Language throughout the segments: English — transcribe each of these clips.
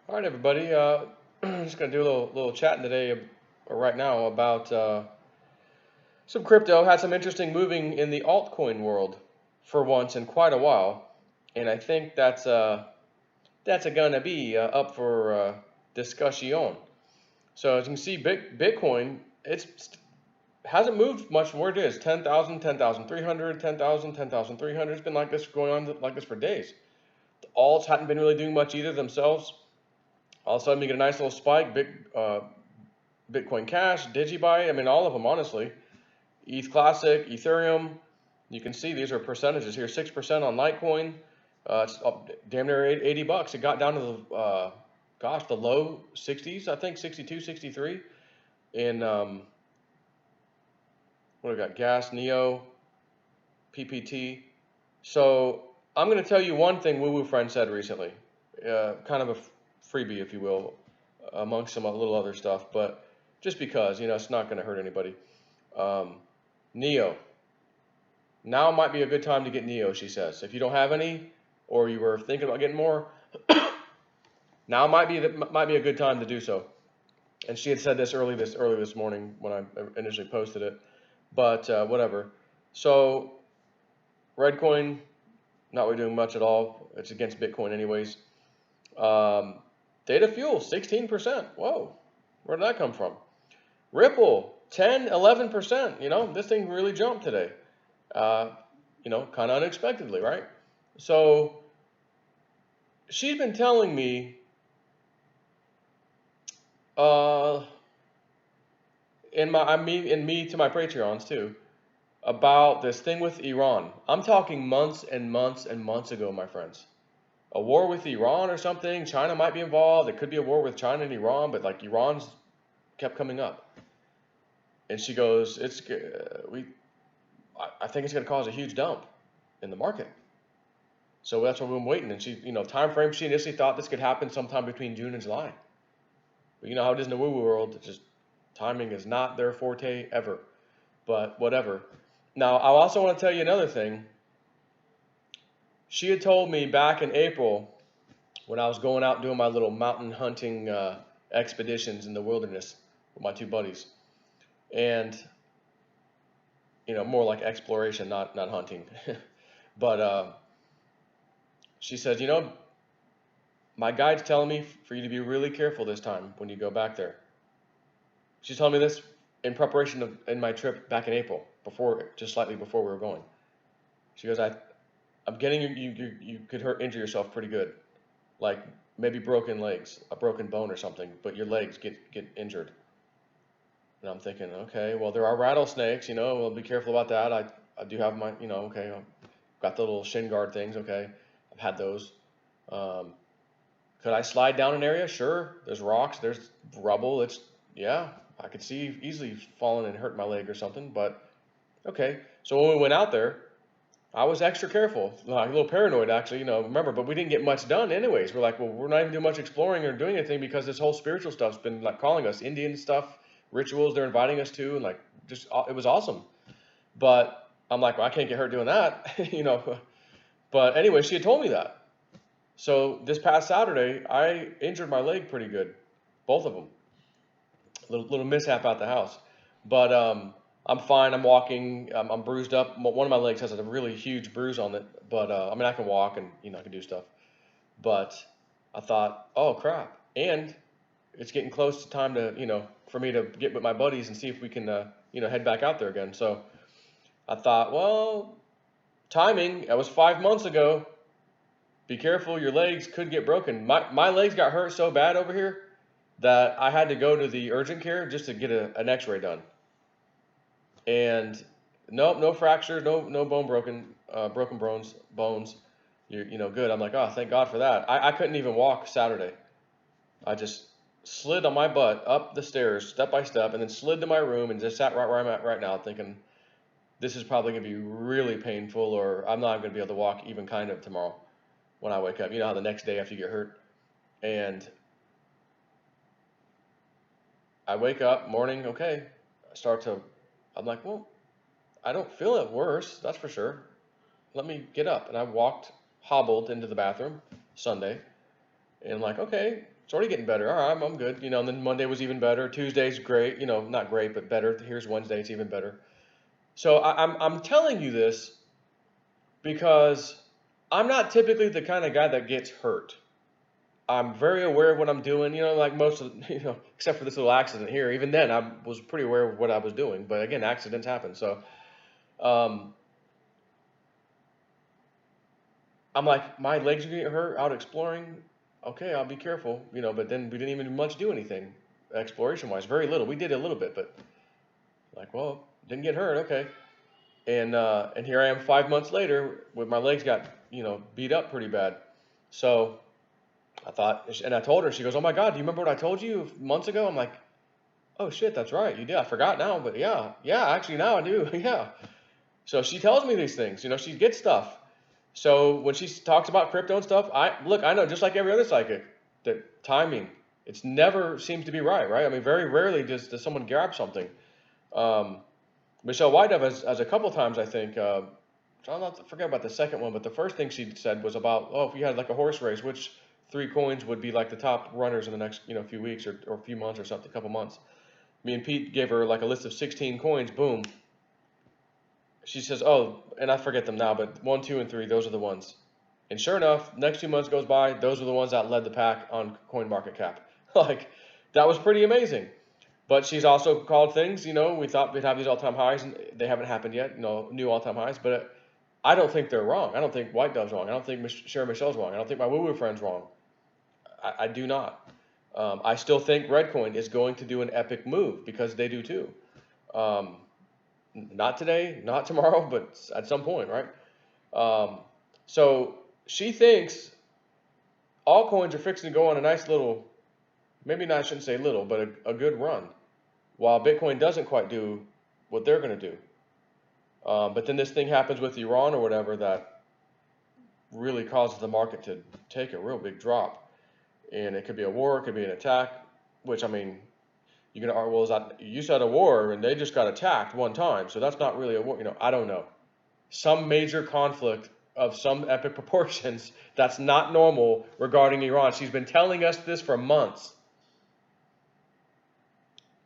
All right, everybody. I'm just gonna do a little chatting today, or right now, about some crypto. Had some interesting moving in the altcoin world for once in quite a while, and I think that's gonna be up for discussion. So as you can see, Bitcoin hasn't moved much from where it is. 10,000, 10,300, 10,000, 10,300. It's been like this going on like this for days. The alts hadn't been really doing much either themselves. All of a sudden, we get a nice little spike. Bitcoin Cash, DigiBuy, I mean, all of them, honestly. ETH Classic, Ethereum. You can see these are percentages here. 6% on Litecoin. It's up damn near $80. It got down to the low 60s, I think, 62, 63. In, what do we got? Gas, Neo, PPT. So I'm going to tell you one thing Woo Woo Friend said recently. Kind of a freebie, if you will, amongst some little other stuff. But just because, it's not going to hurt anybody. Neo. Now might be a good time to get Neo, she says. If you don't have any, or you were thinking about getting more, now might be a good time to do so. And she had said this early this morning when I initially posted it, but whatever. So Redcoin, not really doing much at all. It's against Bitcoin anyways. Data Fuel, 16%. Whoa, where did that come from? Ripple, 10, 11%. This thing really jumped today. Kind of unexpectedly, right? So she's been telling me, in me to my Patreons too, about this thing with Iran. I'm talking months and months and months ago, my friends. A war with Iran or something. China might be involved. It could be a war with China and Iran, but like Iran's kept coming up. And she goes, I think it's going to cause a huge dump in the market. So that's what we've been waiting. And she, time frame, she initially thought this could happen sometime between June and July. But you know how it is in the woo-woo world. Just timing is not their forte ever. But whatever. Now, I also want to tell you another thing. She had told me back in April when I was going out doing my little mountain hunting expeditions in the wilderness with my two buddies. And, more like exploration, not hunting. But she said, my guide's telling me for you to be really careful this time when you go back there. She's telling me this in preparation in my trip back in April, just slightly before we were going. She goes, I'm getting you could injure yourself pretty good, like maybe broken legs, a broken bone or something, but your legs get injured. And I'm thinking, okay, well there are rattlesnakes, we'll be careful about that. I do have my, okay, I've got the little shin guard things, okay, I've had those. Could I slide down an area? Sure. There's rocks, there's rubble. Yeah, I could see easily falling and hurting my leg or something, but okay. So when we went out there, I was extra careful, like a little paranoid actually, remember, but we didn't get much done anyways. We're like, well, we're not even doing much exploring or doing anything because this whole spiritual stuff's been like calling us, Indian stuff, rituals they're inviting us to, and like just it was awesome. But I'm like, well, I can't get hurt doing that, But anyway, she had told me that. So this past Saturday, I injured my leg pretty good, both of them. Little mishap out the house, but I'm fine. I'm walking. I'm bruised up. One of my legs has a really huge bruise on it, but I mean I can walk and I can do stuff. But I thought, oh crap, and it's getting close to time to for me to get with my buddies and see if we can head back out there again. So I thought, well, timing. That was 5 months ago. Be careful, your legs could get broken. My legs got hurt so bad over here that I had to go to the urgent care just to get an x-ray done. And nope, no fractures, no bone broken bones. Good. I'm like, oh, thank God for that. I couldn't even walk Saturday. I just slid on my butt up the stairs step by step and then slid to my room and just sat right where I'm at right now thinking this is probably going to be really painful or I'm not going to be able to walk even kind of tomorrow when I wake up. You know how the next day after you get hurt. And I wake up, morning, okay. I'm like, well, I don't feel it worse, that's for sure. Let me get up. And I hobbled into the bathroom Sunday. And I'm like, okay, It's already getting better. All right, I'm good. And then Monday was even better. Tuesday's great. Not great, but better. Here's Wednesday. It's even better. So I'm telling you this because I'm not typically the kind of guy that gets hurt. I'm very aware of what I'm doing, like most of, except for this little accident here. Even then, I was pretty aware of what I was doing. But again, accidents happen. So um, I'm like, my legs are getting hurt out exploring. Okay, I'll be careful, but then we didn't even much do anything exploration wise. Very little. We did a little bit, but like, well, didn't get hurt. Okay. And here I am 5 months later with my legs got, beat up pretty bad. So I thought, and I told her, she goes, "Oh my God, do you remember what I told you months ago?" I'm like, "Oh shit, that's right. You did. I forgot now, but yeah, actually now I do." Yeah. So she tells me these things, she gets stuff. So when she talks about crypto and stuff, I know just like every other psychic that timing, it's never seems to be right? I mean, very rarely does someone grab something. Um, Michelle Whitehead has a couple times, I think. I'll not forget about the second one, but the first thing she said was about, oh, if you had like a horse race, which three coins would be like the top runners in the next, few weeks or a few months or something, a couple months. Me and Pete gave her like a list of 16 coins. Boom. She says, oh, and I forget them now, but 1, 2, and 3, those are the ones. And sure enough, next 2 months goes by, those are the ones that led the pack on coin market cap. Like, that was pretty amazing. But she's also called things, we thought we'd have these all-time highs, and they haven't happened yet, new all-time highs. But I don't think they're wrong. I don't think White Dove's wrong. I don't think Sharon Michelle's wrong. I don't think my woo-woo friend's wrong. I do not. I still think Redcoin is going to do an epic move because they do too. Um, Not today, not tomorrow, but at some point, right? So she thinks all coins are fixing to go on a nice little, maybe not, I shouldn't say little, but a good run, while Bitcoin doesn't quite do what they're going to do. But then this thing happens with Iran or whatever that really causes the market to take a real big drop. And it could be a war, it could be an attack, which, I mean, you're going to, well, is that, you said a war and they just got attacked one time, so that's not really a war. I don't know. Some major conflict of some epic proportions that's not normal regarding Iran. She's been telling us this for months.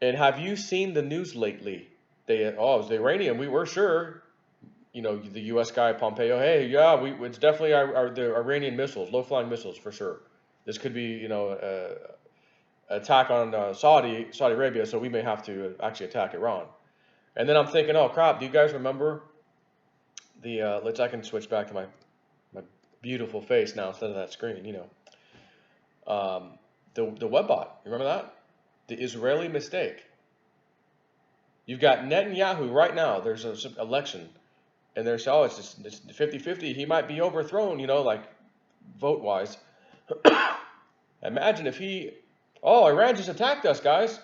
And have you seen the news lately? It was the Iranian. We were sure, the U.S. guy Pompeo. Hey, yeah, it's definitely the Iranian missiles, low-flying missiles for sure. This could be, attack on Saudi Arabia, so we may have to actually attack Iran. And then I'm thinking, oh crap, do you guys remember the? I can switch back to my beautiful face now instead of that screen. The webbot. Remember that? The Israeli mistake. You've got Netanyahu right now. There's an election, and there's it's just 50-50. He might be overthrown. Like vote-wise. Imagine if Iran just attacked us, guys.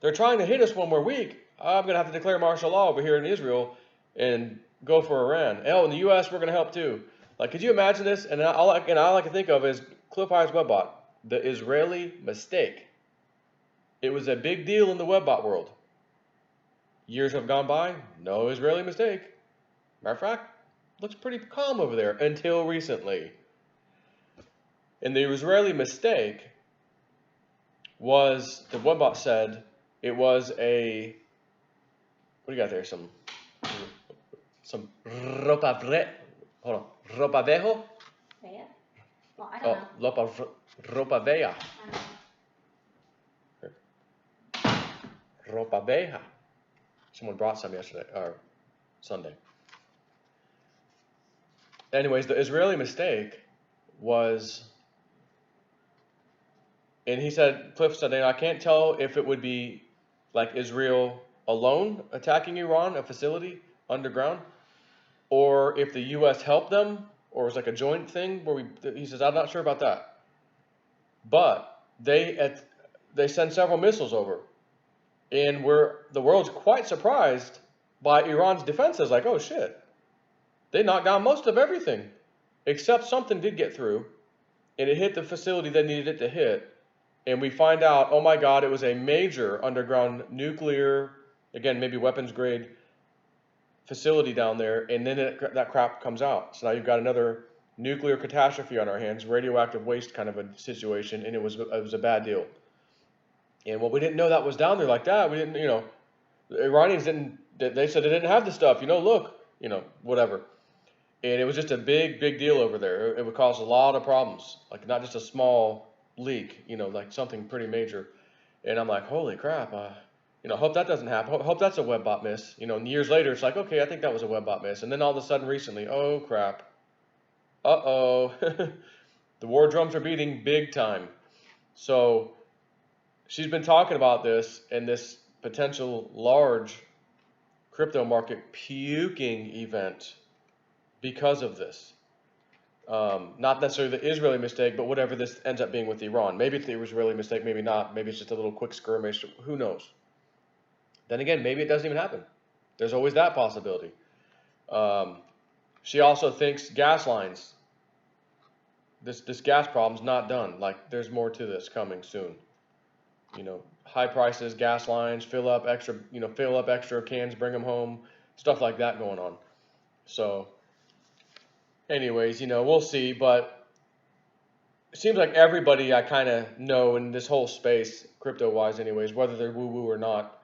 They're trying to hit us when we're weak. I'm going to have to declare martial law over here in Israel and go for Iran. In the U.S., we're going to help too. Like, could you imagine this? And all I can think of is Cliff High's webbot, the Israeli mistake. It was a big deal in the webbot world. Years have gone by, no Israeli mistake. Matter of fact, looks pretty calm over there until recently. And the Israeli mistake was, the webbot said, it was a, what do you got there? Some ropa vejo? Well, I don't know. Ropa veja. Ropa veja. Someone brought some yesterday, or Sunday. Anyways, the Israeli mistake was, and Cliff said, I can't tell if it would be like Israel alone attacking Iran, a facility underground, or if the U.S. helped them, or it was like a joint thing where he says, I'm not sure about that. But they send several missiles over, and the world's quite surprised by Iran's defenses. Like, oh shit, they knocked down most of everything, except something did get through, and it hit the facility they needed it to hit. And we find out, oh my God, it was a major underground nuclear, again, maybe weapons grade facility down there, and then that crap comes out. So now you've got another nuclear catastrophe on our hands, radioactive waste kind of a situation, and it was a bad deal. And well, we didn't know that was down there like that. We didn't, the Iranians didn't. They said they didn't have the stuff. Look, whatever. And it was just a big, big deal over there. It would cause a lot of problems, like not just a small leak, like something pretty major. And I'm like, holy crap, hope that doesn't happen. Hope that's a WebBot miss. And years later, it's like, okay, I think that was a WebBot miss. And then all of a sudden, recently, oh crap, uh-oh, the war drums are beating big time. So she's been talking about this and this potential large crypto market puking event because of this. Not necessarily the Israeli mistake, but whatever this ends up being with Iran. Maybe it's the Israeli mistake, maybe not. Maybe it's just a little quick skirmish. Who knows? Then again, maybe it doesn't even happen. There's always that possibility. She also thinks gas lines. This gas problem's not done. Like there's more to this coming soon. High prices, gas lines, fill up extra cans, bring them home, stuff like that going on. So, anyways, we'll see. But it seems like everybody I kind of know in this whole space, crypto-wise, anyways, whether they're woo-woo or not,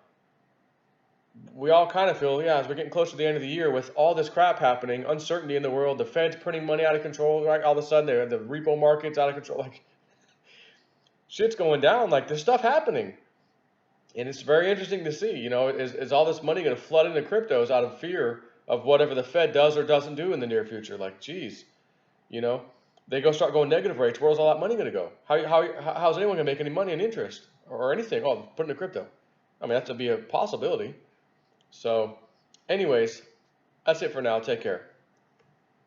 we all kind of feel, as we're getting close to the end of the year with all this crap happening, uncertainty in the world, the Fed's printing money out of control, right? All of a sudden, the repo market's out of control. Like, shit's going down. Like, there's stuff happening. And it's very interesting to see, is all this money going to flood into cryptos out of fear of whatever the Fed does or doesn't do in the near future? Like, geez, they start going negative rates. Where's all that money going to go? How's anyone going to make any money in interest or anything? Oh, put into crypto. I mean, that's to be a possibility. So, anyways, that's it for now. Take care.